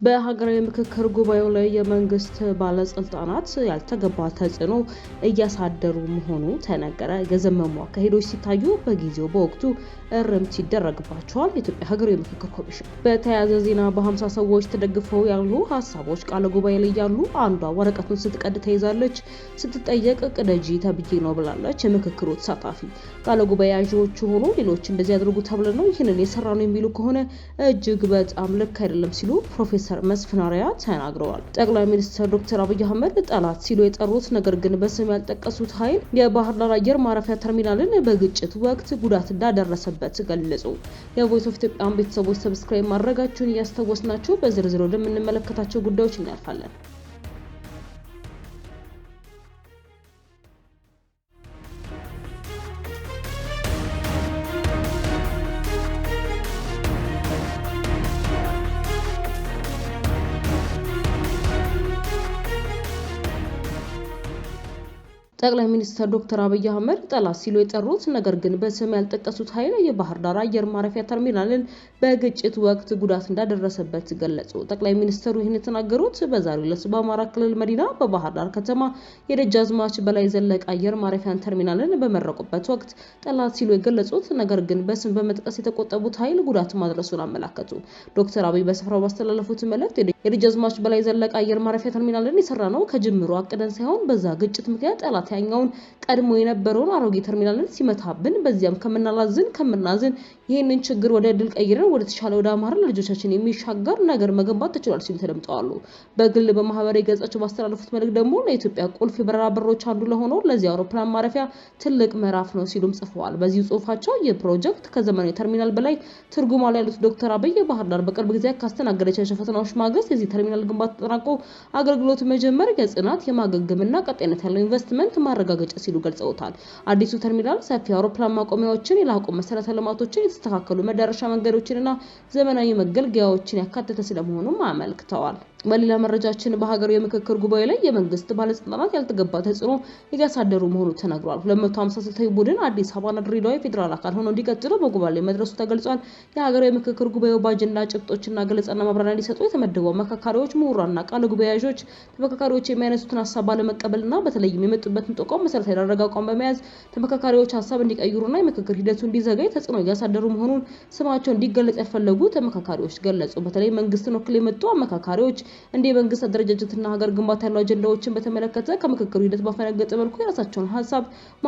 በሀገራዊ ምክክር ጉባኤው ላይ የመንግስት ባለስልጣናት ያልተገባ ተጽዕኖ እያሳደሩ መሆኑ ተነገረ። የዘመሙ አካሄዶች ሲታዩ በጊዜው በወቅቱ እርምት ይደረግባቸዋል። የኢትዮጵያ ሀገራዊ ምክክር ኮሚሽን በተያያዘ ዜና በ50 ሰዎች ተደግፈው ያሉ ሀሳቦች ቃለ ጉባኤ ላይ ያሉ አንዷ ወረቀቱን ስትቀድ ተይዛለች። ስትጠየቅ ቅደጂ ተብዬ ነው ብላለች። የምክክሩ ተሳታፊ ቃለ ጉባኤ ያዦቹ ሆኖ ሌሎች እንደዚህ ያድርጉ ተብለ ነው ይህንን የሰራ ነው የሚሉ ከሆነ እጅግ በጣም ልክ አይደለም ሲሉ ፕሮፌሰር መስፍን አርአያ ተናግረዋል። ጠቅላይ ሚኒስትር ዶክተር አብይ አህመድ ጠላት ሲሉ የጠሩት ነገር ግን በስም ያልጠቀሱት ኃይል የባህር ዳር አየር ማረፊያ ተርሚናልን በግጭት ወቅት ጉዳት እንዳደረሰበት ገለጹ። የቮይስ ኦፍ ኢትዮጵያን ቤተሰቦች ሰብስክራይብ ማድረጋችሁን እያስታወስናችሁ በዝርዝር ወደምንመለከታቸው ጉዳዮች እናልፋለን። ጠቅላይ ሚኒስትር ዶክተር አብይ አህመድ ጠላት ሲሉ የጠሩት ነገር ግን በስም ያልጠቀሱት ኃይል የባህር ዳር አየር ማረፊያ ተርሚናልን በግጭት ወቅት ጉዳት እንዳደረሰበት ገለጹ። ጠቅላይ ሚኒስትሩ ይህን የተናገሩት በዛሬው ዕለት በአማራ ክልል መዲና በባህር ዳር ከተማ የደጃዝማች በላይ ዘለቀ አየር ማረፊያን ተርሚናልን በመረቁበት ወቅት ጠላት ሲሉ የገለጹት ነገር ግን በስም በመጥቀስ የተቆጠቡት ኃይል ጉዳት ማድረሱን አመላከቱ። ዶክተር አብይ በስፍራው ባስተላለፉት መልእክት የደጃዝማች በላይ ዘለቀ አየር ማረፊያ ተርሚናልን የሰራ ነው ከጅምሩ አቅደን ሳይሆን በዛ ግጭት ምክንያት ጠላት ያኛውን ቀድሞ የነበረውን አሮጌ ተርሚናልን ሲመታብን በዚያም ከምናዝን ይሄንን ችግር ወደ ድል ቀይረን ወደ ተሻለ ወደ አማራ ልጆቻችን የሚሻገር ነገር መገንባት ተችሏል ሲሉ ተደምጠዋል። በግል በማህበራዊ ገጻቸው ባስተላለፉት መልእክት ደግሞ ለኢትዮጵያ ቁልፍ የበረራ በሮች አንዱ ለሆነው ለዚህ አውሮፕላን ማረፊያ ትልቅ ምዕራፍ ነው ሲሉም ጽፈዋል። በዚህ ጽሁፋቸው የፕሮጀክት ከዘመናዊ ተርሚናል በላይ ትርጉም አለው ያሉት ዶክተር አብይ ባህር ዳር በቅርብ ጊዜ ካስተናገደቻቸው ፈተናዎች ማግስት የዚህ ተርሚናል ግንባታ ተጠናቆ አገልግሎት መጀመር የጽናት የማገገምና ቀጣይነት ያለው ኢንቨስትመንት ማረጋገጫ ሲሉ ገልጸውታል። አዲሱ ተርሚናል ሰፊ አውሮፕላን ማቆሚያዎችን፣ የላቁ መሰረተ ልማቶችን፣ የተስተካከሉ መዳረሻ መንገዶችንና ዘመናዊ መገልገያዎችን ያካተተ ስለመሆኑም አመልክተዋል። በሌላ መረጃችን በሀገራዊ የምክክር ጉባኤ ላይ የመንግስት ባለስልጣናት ያልተገባ ተጽዕኖ እያሳደሩ መሆኑ ተነግሯል። 256 ቡድን አዲስ አበባና ድሬዳዋ የፌዴራል አካል ሆነው እንዲቀጥሉ በጉባኤ ላይ መድረሱ ተገልጿል። የሀገራዊ ምክክር ጉባኤው በአጀንዳ ጭብጦችና ገለጻና ማብራሪያ እንዲሰጡ የተመደቡ አመካካሪዎች፣ ምሁራንና ቃለ ጉባኤያዦች ተመካካሪዎች የሚያነሱትን ሀሳብ ባለመቀበልና በተለይም የመጡበትን ተቋም መሰረት ያደረገ አቋም በመያዝ ተመካካሪዎች ሀሳብ እንዲቀይሩና የምክክር ሂደቱ እንዲዘገይ ተጽዕኖ እያሳደሩ መሆኑን ስማቸው እንዲገለጽ ያልፈለጉ ተመካካሪዎች ገለጹ። በተለይ መንግስትን ወክለው የመጡ አመካካሪዎች እንደ መንግስት አደረጃጀትና ሀገር ግንባታ ያለው አጀንዳዎችን በተመለከተ ከምክክሩ ሂደት ባፈነገጠ መልኩ የራሳቸውን ሀሳብ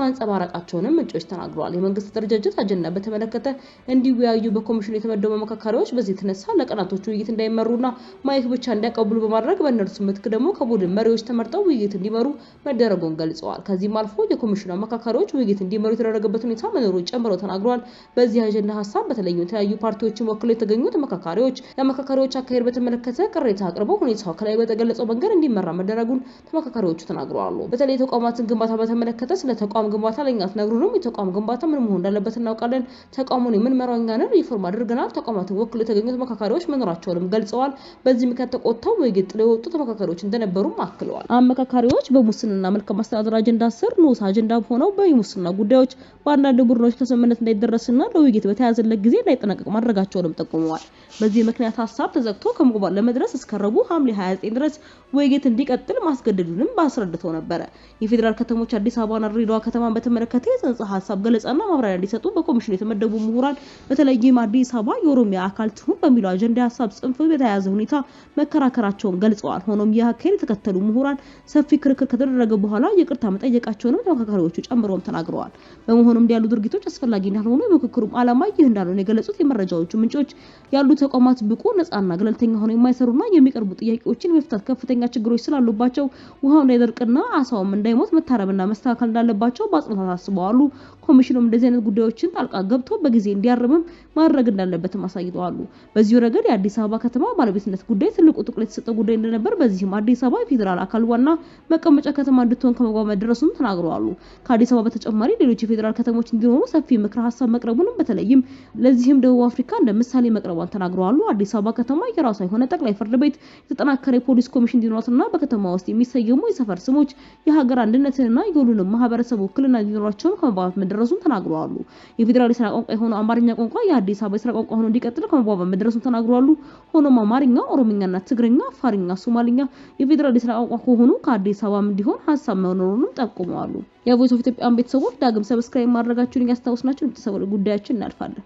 ማንጸባረቃቸውንም ምንጮች ተናግረዋል። የመንግስት አደረጃጀት አጀንዳ በተመለከተ እንዲወያዩ በኮሚሽኑ የተመደቡ አመካካሪዎች በዚህ የተነሳ ለቀናቶች ውይይት እንዳይመሩና ማይክ ብቻ እንዲያቀብሉ በማድረግ በእነርሱ ምትክ ደግሞ ከቡድን መሪዎች ተመርጠው ውይይት እንዲመሩ መደረጉን ገልጸዋል። ከዚህም አልፎ የኮሚሽኑ አመካካሪዎች ውይይት እንዲመሩ የተደረገበት ሁኔታ መኖሩን ጨምረው ተናግረዋል። በዚህ አጀንዳ ሀሳብ በተለያዩ የተለያዩ ፓርቲዎችን ወክለው የተገኙት አመካካሪዎች የአመካካሪዎች አካሄድ በተመለከተ ቅሬታ አቅርበው ሁኔታው ከላይ በተገለጸው መንገድ እንዲመራ መደረጉን ተመካካሪዎቹ ተናግረዋል። በተለይ ተቋማትን ግንባታ በተመለከተ ስለ ተቋም ግንባታ ለኛ ተነግሩንም የተቋም ግንባታ ምን መሆን እንዳለበት እናውቃለን። ተቋሙን የምንመራው እኛ ነን። ሪፎርም አድርገናል። ተቋማትን ወክለው የተገኙት ተመካካሪዎች መኖራቸውንም ገልጸዋል። በዚህ ምክንያት ተቆጥተው ውይይት ጥለው የወጡ ተመካካሪዎች እንደነበሩም አክለዋል። አመካካሪዎች በሙስናና መልካም አስተዳደር አጀንዳ ስር ንዑስ አጀንዳ ሆነው በሙስና ጉዳዮች በአንዳንድ ቡድኖች ከስምምነት እንዳይደረስና ለውይይት በተያዘለት ጊዜ እንዳይጠናቀቅ ማድረጋቸውንም ጠቁመዋል። በዚህ ምክንያት ሀሳብ ተዘግቶ ከመግባባት ለመድረስ እስከረቡ ሐምሌ 29 ድረስ ውይይት እንዲቀጥል ማስገደዱንም ባስረድተው ነበር። የፌዴራል ከተሞች አዲስ አበባና ድሬዳዋ ከተማን በተመለከተ የጽንሰ ሀሳብ ገለጻና ማብራሪያ እንዲሰጡ በኮሚሽኑ የተመደቡ ምሁራን በተለይም አዲስ አበባ የኦሮሚያ አካል ትሁን በሚለው አጀንዳ ሀሳብ ጽንፍ በተያያዘ ሁኔታ መከራከራቸውን ገልጸዋል። ሆኖም ይህ አካሄድ የተከተሉ ምሁራን ሰፊ ክርክር ከተደረገ በኋላ ይቅርታ መጠየቃቸውንም ተመካካሪዎቹ ጨምረውም ተናግረዋል። በመሆኑም እንዲያሉ ድርጊቶች አስፈላጊ እንዳልሆኑ የምክክሩም ዓላማ ይህ እንዳልሆነ የገለጹት የመረጃዎቹ ምንጮች ያሉ ተቋማት ብቁ ነፃና ገለልተኛ ሆነው የማይሰሩና የሚቀርቡ ጥያቄዎችን መፍታት ከፍተኛ ችግሮች ስላሉባቸው ውሃው እንዳይደርቅና አሳውም እንዳይሞት መታረምና መስተካከል እንዳለባቸው በአጽንኦት አሳስበዋል። ኮሚሽኑም እንደዚህ አይነት ጉዳዮችን ጣልቃ ገብቶ በጊዜ እንዲያርምም ማድረግ እንዳለበትም አሳይተዋል። በዚሁ ረገድ የአዲስ አበባ ከተማ ባለቤትነት ጉዳይ ትልቁ ትኩረት የተሰጠው ጉዳይ እንደነበር በዚህም አዲስ አበባ የፌዴራል አካል ዋና መቀመጫ ከተማ እንድትሆን ከመግባባት መድረሱን ተናግረዋል። ከአዲስ አበባ በተጨማሪ ሌሎች የፌዴራል ከተሞች እንዲኖሩ ሰፊ ምክረ ሀሳብ መቅረቡንም በተለይም ለዚህም ደቡብ አፍሪካ እንደ ምሳሌ መቅረቧን ተናግረዋል። አዲስ አበባ ከተማ የራሷ የሆነ ጠቅላይ ፍርድ ቤት፣ የተጠናከረ የፖሊስ ኮሚሽን እንዲኖራትና በከተማ ውስጥ የሚሰየሙ የሰፈር ስሞች የሀገር አንድነትንና የሁሉንም ማህበረሰብ ውክልና እንዲኖራቸው ከመግባባት መደረሱን ተናግረዋል። የፌዴራል የሥራ ቋንቋ የሆነው አማርኛ ቋንቋ የአዲስ አበባ የሥራ ቋንቋ ሆኖ እንዲቀጥል ከመግባባት መደረሱን ተናግረዋል። ሆኖም አማርኛ፣ ኦሮምኛና ትግርኛ፣ አፋርኛ፣ ሶማሊኛ የፌዴራል የሥራ ቋንቋ ከሆኑ ከአዲስ አበባ እንዲሆን ሐሳብ መኖሩንም ጠቁመዋል። የቮይስ ኦፍ ኢትዮጵያ ቤተሰቦች ዳግም ሰብስክራይብ ማድረጋችሁን ያስታውስናችሁ። ቤተሰቦች ጉዳያችን እናልፋለን።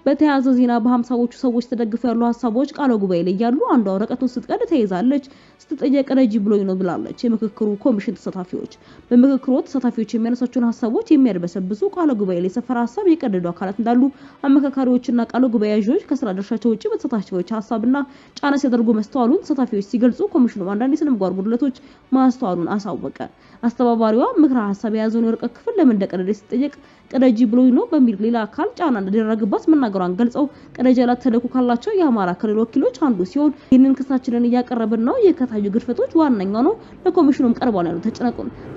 በተያያዘ ዜና በ50ዎቹ ሰዎች ተደግፈው ያሉ ሐሳቦች ቃለ ጉባኤ ላይ ያሉ አንዷ ወረቀቱን ስትቀድ ተይዛለች። ስትጠየቅ ረጂ ብሎኝ ነው ብላለች። የምክክሩ ኮሚሽን ተሳታፊዎች በምክክሩ ተሳታፊዎች የሚያነሳቸውን ሐሳቦች የሚያድበሰብሱ ቃለ ጉባኤ ላይ ሰፈራ ሐሳብ የቀደዱ አካላት እንዳሉ አመካካሪዎችና ቃለ ጉባኤ ያዦች ከስራ ድርሻቸው ውጪ በተሳታፊዎች ሐሳብና ጫና ሲያደርጉ መስተዋሉን ተሳታፊዎች ሲገልጹ ኮሚሽኑ አንዳንድ የስነ ምግባር ጉድለቶች ማስተዋሉን አሳወቀ። አስተባባሪዋ ምክረ ሐሳብ የያዘውን የወረቀት ክፍል ለምን እንደቀደደ ስትጠየቅ ቀደጂ ብሎኝ ነው በሚል ሌላ አካል ጫና እንደደረገባት መናገሯን ገልጸው ቀደጂ ያላት ተልዕኮ ካላቸው የአማራ ክልል ወኪሎች አንዱ ሲሆን ይህንን ክሳችንን እያቀረብን ነው፣ የከታዩ ግድፈቶች ዋነኛው ነው፣ ለኮሚሽኑም ቀርቧል ያሉ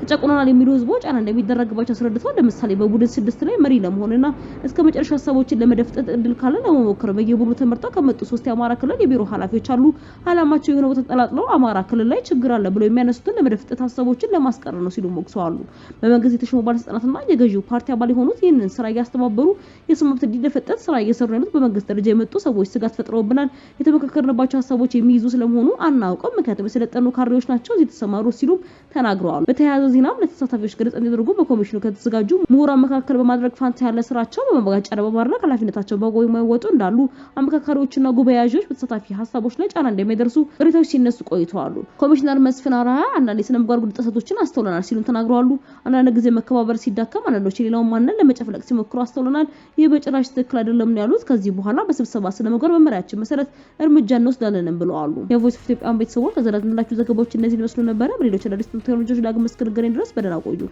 ተጨቁነናል የሚሉ ህዝቦች ጫና እንደሚደረግባቸው አስረድተዋል። ለምሳሌ በቡድን 6 ላይ መሪ ለመሆንና እስከ መጨረሻ ሐሳቦችን ለመደፍጠጥ እድል ካለ ለመሞከር በየቡድኑ ተመርጠው ከመጡ 3 የአማራ ክልል የቢሮ ኃላፊዎች አሉ። አላማቸው የሆነ ቦታ ተጠላጥለው አማራ ክልል ላይ ችግር አለ ብለው የሚያነሱትን ለመደፍጠጥ ሐሳቦችን ለማስቀረብ ነው ሲሉ ሞክሰዋል። በመንግስት የተሾሙ ባለስልጣናትና የገዢው ፓርቲ አባል የሆኑት ይህንን ስራ ያስተባበሩ የስም መብት እንዲደፈጠጥ ስራ እየሰሩ ያሉት በመንግስት ደረጃ የመጡ ሰዎች ስጋት ፈጥረውብናል። የተመካከርንባቸው ሐሳቦች የሚይዙ ስለመሆኑ አናውቅም፣ ምክንያቱም የሰለጠኑ ካድሬዎች ናቸው እዚህ ተሰማሩ ሲሉ ተናግረዋል። በተያያዘ ዜናም ለተሳታፊዎች ገለጻ እንዲያደርጉ በኮሚሽኑ ከተዘጋጁ ምሁራን መካከል በማድረግ ፋንታ ያለ ስራቸው በመባጋጫ በማድረግ ኃላፊነታቸው በጎይ የማይወጡ እንዳሉ አመካካሪዎችና ጉባኤ ያዦች በተሳታፊ ሐሳቦች ላይ ጫና እንደሚያደርሱ ቅሬታዎች ሲነሱ ቆይተዋል። ኮሚሽነር መስፍን አርአያ አንዳንድ የስነ ምግባር ጉድለቶችን አስተውለናል ሲሉ ተናግረዋል። አንዳንድ ጊዜ መከባበር ሲዳከም አንዳንዶች ሌላውን ማንነት ለመጨፍለቅ ሲሞክሩ አስተውለናል። ይህ በጭራሽ ትክክል አይደለም ነው ያሉት። ከዚህ በኋላ በስብሰባ ስነ ምግባር መመሪያችን መሰረት እርምጃ እንወስዳለን ብለዋል። የቮይስ ኦፍ ኢትዮጵያ ቤተሰቦች ከዘራዝንላችሁ ዘገባዎች እነዚህ ይመስሉ ነበር። በሌሎች አዳዲስ ቴክኖሎጂዎች ዳግም እስክንገናኝ ድረስ በደህና ቆዩ።